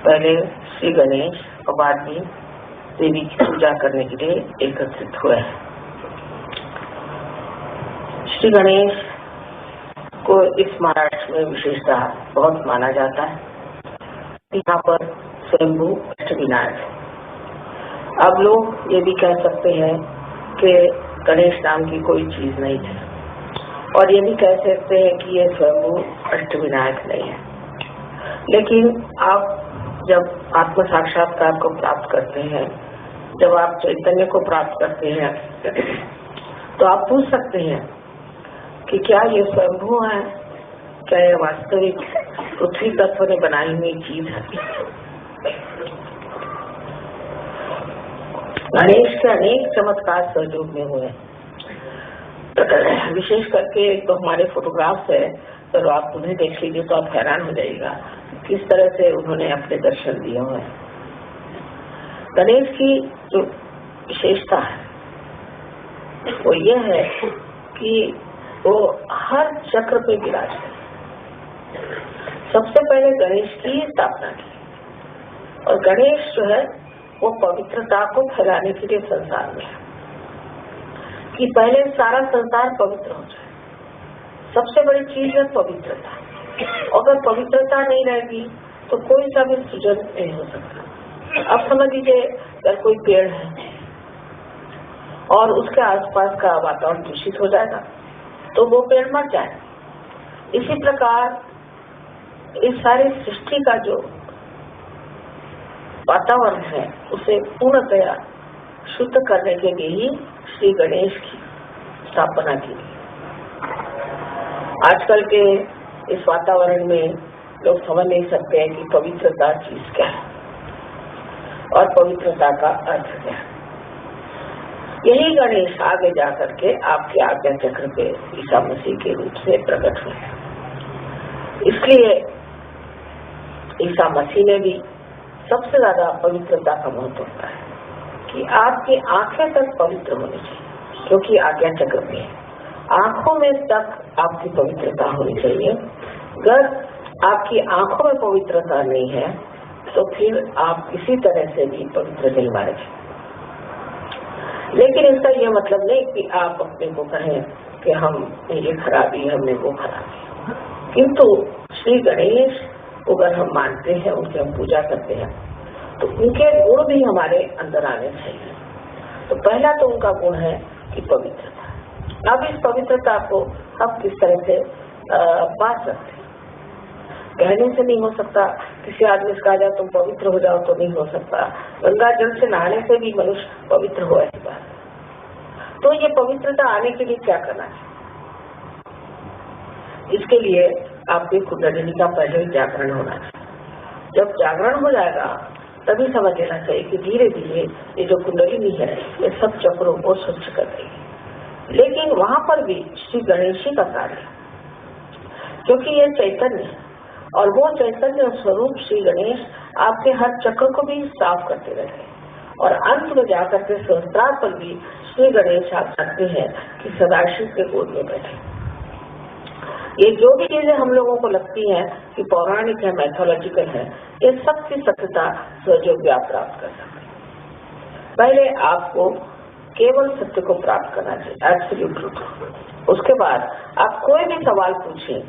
पहले श्री गणेश और बाद में देवी की पूजा करने के लिए एकत्रित हुए हैं। श्री गणेश को इस महाराष्ट्र में विशेषता बहुत माना जाता है। यहाँ पर स्वयंभू अष्टविनायक है। अब लोग ये भी कह सकते हैं कि गणेश नाम की कोई चीज नहीं थी, और ये भी कह सकते हैं कि ये स्वयंभू अष्टविनायक नहीं है। लेकिन आप जब आत्म साक्षात्कार को प्राप्त करते हैं, जब आप चैतन्य को प्राप्त करते हैं, तो आप पूछ सकते हैं कि क्या ये स्वयंभू है, क्या ये वास्तविक पृथ्वी तत्व ने बनाई हुई चीज है। गणेश के अनेक चमत्कार सहयोग में हुए, विशेष करके तो हमारे फोटोग्राफ्स है, तो आप उन्हें देख लीजिए तो आप हैरान हो जाइएगा किस तरह से उन्होंने अपने दर्शन दिए हुए हैं। गणेश की जो विशेषता है वो ये है कि वो हर चक्र पे विराजते हैं। सबसे पहले गणेश की स्थापना की, और गणेश जो है वो पवित्रता को फैलाने के लिए संसार में है कि पहले सारा संसार पवित्र हो जाए। सबसे बड़ी चीज है पवित्रता। अगर पवित्रता नहीं रहेगी तो कोई सा भी सृजन नहीं हो सकता। अब समझ लीजिए अगर कोई पेड़ है और उसके आसपास का वातावरण दूषित हो जाएगा तो वो पेड़ मर जाए। इसी प्रकार इस सारी सृष्टि का जो वातावरण है उसे पूर्णतया शुद्ध करने के लिए ही श्री गणेश की स्थापना की। आजकल के इस वातावरण में लोग समझ नहीं सकते हैं कि पवित्रता चीज क्या है और पवित्रता का अर्थ क्या है। यही गणेश आगे जाकर के आपके आज्ञा चक्र पे ईसा मसीह के रूप से प्रकट हुए। इसलिए ईसा मसीह ने भी सबसे ज्यादा पवित्रता का महत्व होता है कि आपकी आंखें तक पवित्र होनी चाहिए, क्योंकि आज्ञा चक्र में आंखों में तक आपकी पवित्रता होनी चाहिए। अगर आपकी आंखों में पवित्रता नहीं है तो फिर आप किसी तरह से भी पवित्र नहीं माने। लेकिन इसका यह मतलब नहीं कि आप अपने को कहें कि हम ये खराबी हमने वो खराबी, किंतु श्री गणेश अगर हम मानते हैं, उनकी हम पूजा करते हैं, तो उनके गुण भी हमारे अंदर आने चाहिए। तो पहला तो उनका गुण है कि पवित्रता। अब इस पवित्रता को हम किस तरह से पा सकते हैं? कहने से नहीं हो सकता। किसी आदमी से कहा जाए तुम पवित्र हो जाओ तो नहीं हो सकता। गंगा जल से नहाने से भी मनुष्य पवित्र हो, ऐसी बात। तो ये पवित्रता आने के लिए क्या करना है? इसके लिए आपकी कुंडलिनी का पहले जागरण होना चाहिए। जब जागरण हो जाएगा तभी समझ लेना चाहिए कि धीरे धीरे ये जो कुंडलिनी है ये सब चक्रों को स्वच्छ कर देगी। लेकिन वहां पर भी श्री गणेश जी का कार्य, क्योंकि ये चैतन्य है और वो चैतन्य स्वरूप श्री गणेश आपके हर चक्र को भी साफ करते रहते हैं। और अंत में जाकर के सहस्त्रार पर भी श्री गणेश आप सकते हैं कि सदाशिव के गोद में बैठे। ये जो भी चीजें हम लोगों को लगती हैं कि पौराणिक है, मैथोलॉजिकल है, ये सब की सत्यता सहयोग भी आप प्राप्त कर सकते हैं। पहले आपको केवल सत्य को प्राप्त करना चाहिए, एब्सोल्यूट ट्रूथ। उसके बाद आप कोई भी सवाल पूछें,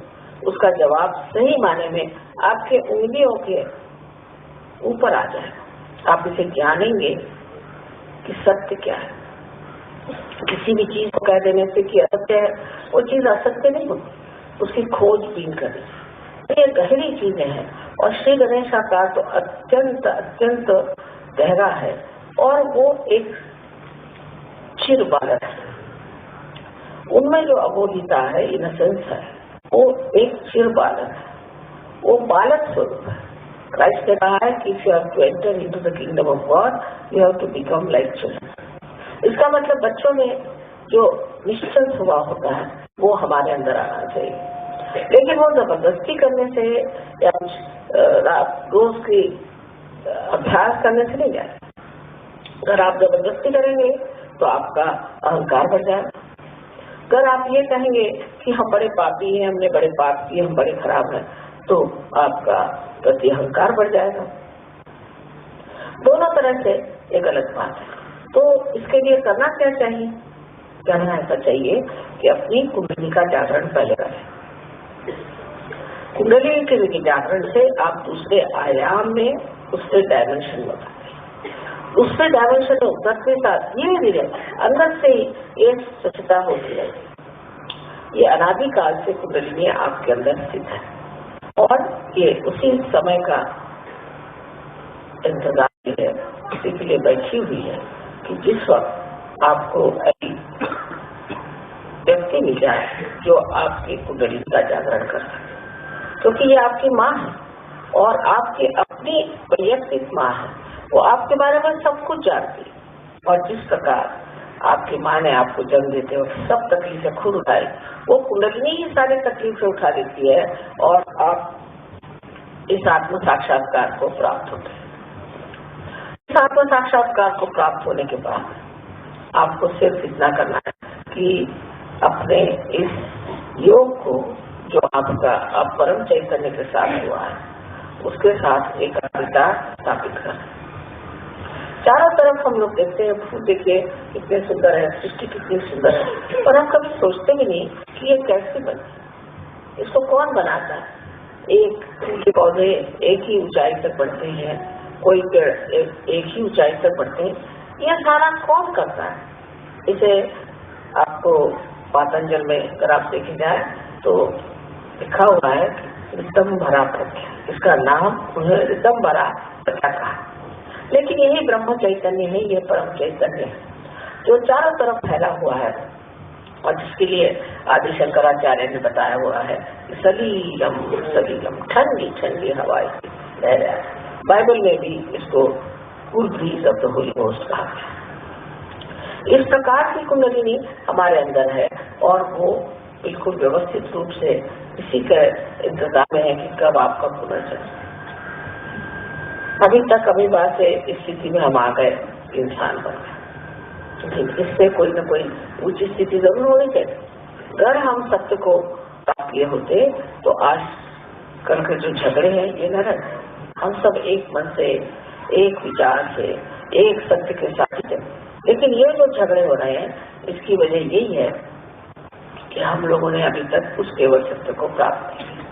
उसका जवाब सही माने में आपके उंगलियों के ऊपर आ जाए। आप इसे जानेंगे कि सत्य क्या है। किसी भी चीज को कह देने से कि असत्य है, वो चीज असत्य नहीं होती, उसकी खोजबीन करें। ये गहरी चीजें हैं और श्री गणेश का तो अत्यंत अत्यंत गहरा है और वो एक चिर बालक है। उनमें जो अबोधिता है, इनोसेंस है, वो एक चिर बालक है, वो बालक स्वरूप है। क्राइस्ट ने कहा है कि if you have to enter into the kingdom of God you have to become like children. इसका मतलब बच्चों में जो निश्चल स्वभाव होता है वो हमारे अंदर आना चाहिए। लेकिन वो जबरदस्ती करने से या रोज की अभ्यास करने से नहीं जाए। अगर आप जबरदस्ती करेंगे तो आपका अहंकार बढ़ जाएगा। अगर आप ये कहेंगे कि हम बड़े पापी हैं, हमने बड़े पाप किए, हम बड़े खराब हैं, तो आपका प्रति अहंकार बढ़ जाएगा। दोनों तरह से ये गलत बात है। तो इसके लिए करना क्या चाहिए? करना ऐसा चाहिए कि अपनी कुंडली का जागरण पहले करें। कुंडली के जागरण से आप दूसरे आयाम में, दूसरे डायमेंशन में उतरते हैं। दूसरे डायमेंशन में उतरते साथ धीरे धीरे अंदर से ही ये स्वच्छता होती है। ये अनादिकाल से कुंडली में आपके अंदर स्थित है और ये उसी समय का इंतजार है, इसी के लिए बैठी हुई है कि जिस वक्त आपको ऐसी व्यक्ति मिल जाए जो आपकी कुंडली का जागरण कर सके, क्योंकि ये आपकी माँ है और आपकी अपनी वैयक्तिक माँ है। वो आपके बारे में सब कुछ जानती है और जिस प्रकार आपकी माँ ने आपको जन्म देते हो सब तकलीफें खुद उठाई, वो कुंडली ही सारी तकलीफें उठा देती है और आप इस आत्म साक्षात्कार को प्राप्त होते हैं। इस आत्म साक्षात्कार को प्राप्त होने के बाद आपको सिर्फ इतना करना है कि अपने इस योग को जो आपका अब परम चैतन्य के साथ हुआ है उसके साथ एकाग्रता स्थापित करें। चारों तरफ हम लोग देखते हैं, फूल देखिए कितने सुंदर है, सृष्टि कितनी सुंदर है, पर हम कभी सोचते भी नहीं कि ये कैसे बने, इसको कौन बनाता है। एक फूल के पौधे एक ही ऊंचाई तक बढ़ते हैं, कोई पेड़ एक ही ऊंचाई तक बढ़ते हैं, यह सारा कौन करता है। इसे आपको पातंजल में अगर आप देखे जाए तो लिखा हुआ है ऋतंभरा प्रज्ञा, इसका नाम उन्हें ऋतंभरा प्रज्ञा कहा। लेकिन यही ब्रह्म चैतन्य है, ये परम चैतन्य है जो चारों तरफ फैला हुआ है और जिसके लिए आदि शंकराचार्य ने बताया हुआ है सलीलम सलीलम, ठंडी ठंडी हवाएं रह रहा है। बाइबल में भी इसको cool bridge of the Holi ghost कहा है। इस प्रकार की कुंडलिनी हमारे अंदर है और वो बिल्कुल व्यवस्थित रूप से इसी के इंतजार में है कि कब आपका पुनर्जन्म। अभी तक अभी बात से इस स्थिति में हम आ गए, इंसान बन गए, लेकिन इससे कोई न कोई ऊंची स्थिति जरूर होनी चाहिए। अगर हम सत्य को प्राप्त किए होते तो आज कल के जो झगड़े हैं ये न रहते। हम सब एक मन से, एक विचार से, एक सत्य के साथ थे। लेकिन ये जो झगड़े हो रहे हैं इसकी वजह यही है कि हम लोगों ने अभी तक उस केवल सत्य को प्राप्त नहीं किया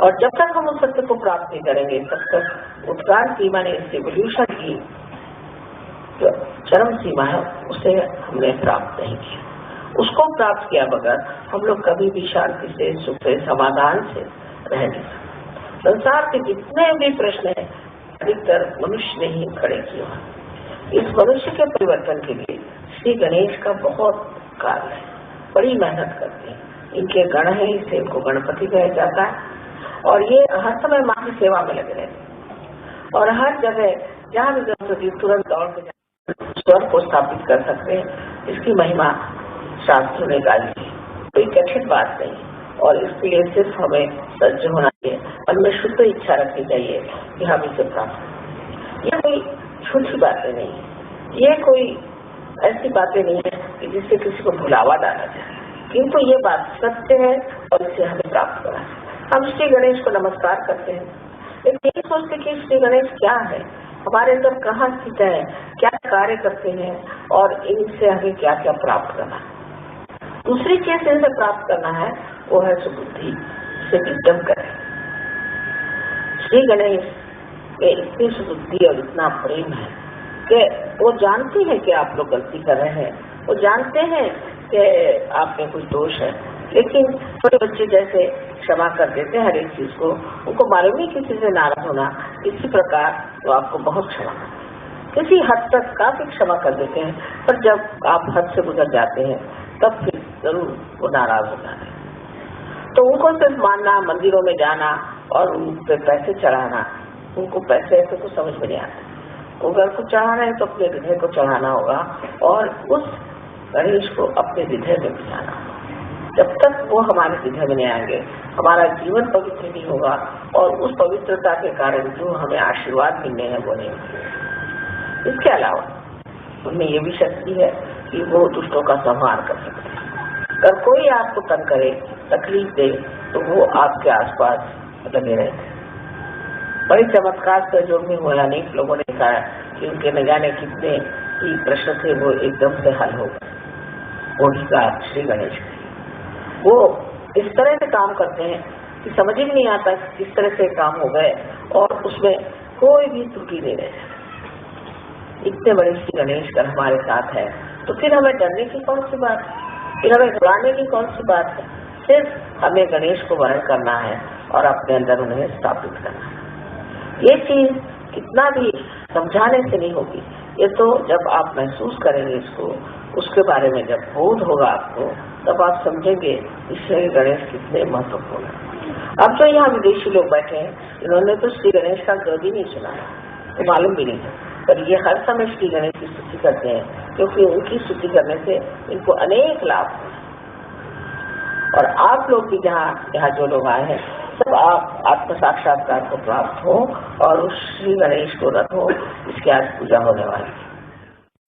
और जब तक हम उस सत्य को प्राप्त नहीं करेंगे तब तक उत्क्रांति सीमा ने इस एवोल्यूशन की जो चरम सीमा है उसे हमने प्राप्त नहीं किया। उसको प्राप्त किया बगैर हम लोग कभी भी शांति से, सुख से, समाधान से रह नहीं सकते। संसार के जितने भी प्रश्न हैं अधिकतर मनुष्य ने ही खड़े किए। इस मनुष्य के परिवर्तन के लिए श्री गणेश का बहुत कार्य है, बड़ी मेहनत करते हैं। इनके गण है, इससे इनको गणपति कहा जाता है और ये हर समय माँ की सेवा में लगे रहते हैं और हर जगह जहाँ भी जरूरत होती तुरंत दौड़ के स्वर को स्थापित कर सकते हैं। इसकी महिमा शास्त्रों ने गाई है, कोई कठिन बात नहीं और इसके लिए सिर्फ हमें सज्ज होना चाहिए और में शुद्ध इच्छा रखनी चाहिए कि हम इसे प्राप्त करें। ये कोई छोटी बातें नहीं है, ये कोई ऐसी बातें नहीं है कि जिससे किसी को भुलावा डाला जाए, किंतु ये बात सत्य है और इसे हमें प्राप्त करना है। हम श्री गणेश को नमस्कार करते हैं लेकिन यही सोचते कि श्री गणेश क्या है, हमारे अंदर कहाँ स्थित है, क्या कार्य करते हैं और इनसे हमें क्या क्या प्राप्त करना है। दूसरी चीज इनसे प्राप्त करना है वो है सुबुद्धि, से विजडम करें। श्री गणेश में इतनी सुबुद्धि और इतना प्रेम है कि वो जानते हैं कि आप लोग गलती कर रहे हैं, वो जानते हैं कि आप में कुछ दोष है, लेकिन छोटे बच्चे जैसे क्षमा कर देते हैं हर एक चीज को। उनको मालूम नहीं किसी से नाराज होना, इसी प्रकार वो आपको बहुत क्षमा किसी हद तक काफी क्षमा कर देते हैं, पर जब आप हद से गुजर जाते हैं तब फिर जरूर वो नाराज हो जाते हैं। तो उनको सिर्फ मानना, मंदिरों में जाना और उन पे पैसे चढ़ाना, उनको पैसे ऐसे तो समझ में नहीं आते। अगर कुछ चढ़ाना है तो अपने हृदय को चढ़ाना होगा और उस गणेश को अपने हृदय में बिठाना होगा। जब तक वो हमारे हृदय में नहीं आएंगे हमारा जीवन पवित्र नहीं होगा और उस पवित्रता के कारण जो हमें आशीर्वाद मिलने हैं वो नहीं मिलेंगे। इसके अलावा उनमें ये भी शक्ति है कि वो दुष्टों का संहार कर सकते हैं। अगर कोई आपको तंग करे, तकलीफ दे तो वो आपके आसपास लगे रहते हैं। बड़े चमत्कार से जो भी हुआ, अनेक लोगों ने कहा कि उनके न जाने कितने ही प्रश्न थे वो एकदम से हल हो गए। वही का श्री गणेश वो इस तरह से काम करते हैं कि समझ ही नहीं आता किस तरह से काम हो गए और उसमें कोई भी त्रुटि नहीं रहे। इतने बड़े श्री गणेश कर हमारे साथ है तो फिर हमें डरने की कौन सी बात है, फिर हमें घबराने की कौन सी बात है। सिर्फ हमें गणेश को वर्ण करना है और अपने अंदर उन्हें स्थापित करना है। ये चीज कितना भी समझाने से नहीं होगी, ये तो जब आप महसूस करेंगे इसको, उसके बारे में जब बोध होगा आपको, तब आप समझेंगे इसलिए गणेश कितने महत्वपूर्ण है। अब जो यहाँ विदेशी लोग बैठे हैं, इन्होंने तो श्री गणेश का गर्द ही नहीं सुना है, तो मालूम भी नहीं है, पर ये हर समय श्री गणेश की स्तुति करते हैं क्योंकि उनकी स्तुति करने से इनको अनेक लाभ हैं। और आप लोग भी यहाँ जो लोग आए हैं सब आप आत्म साक्षात्कार को प्राप्त हो और उस श्री गणेश को रखो, इसकी आज पूजा होने वाली है।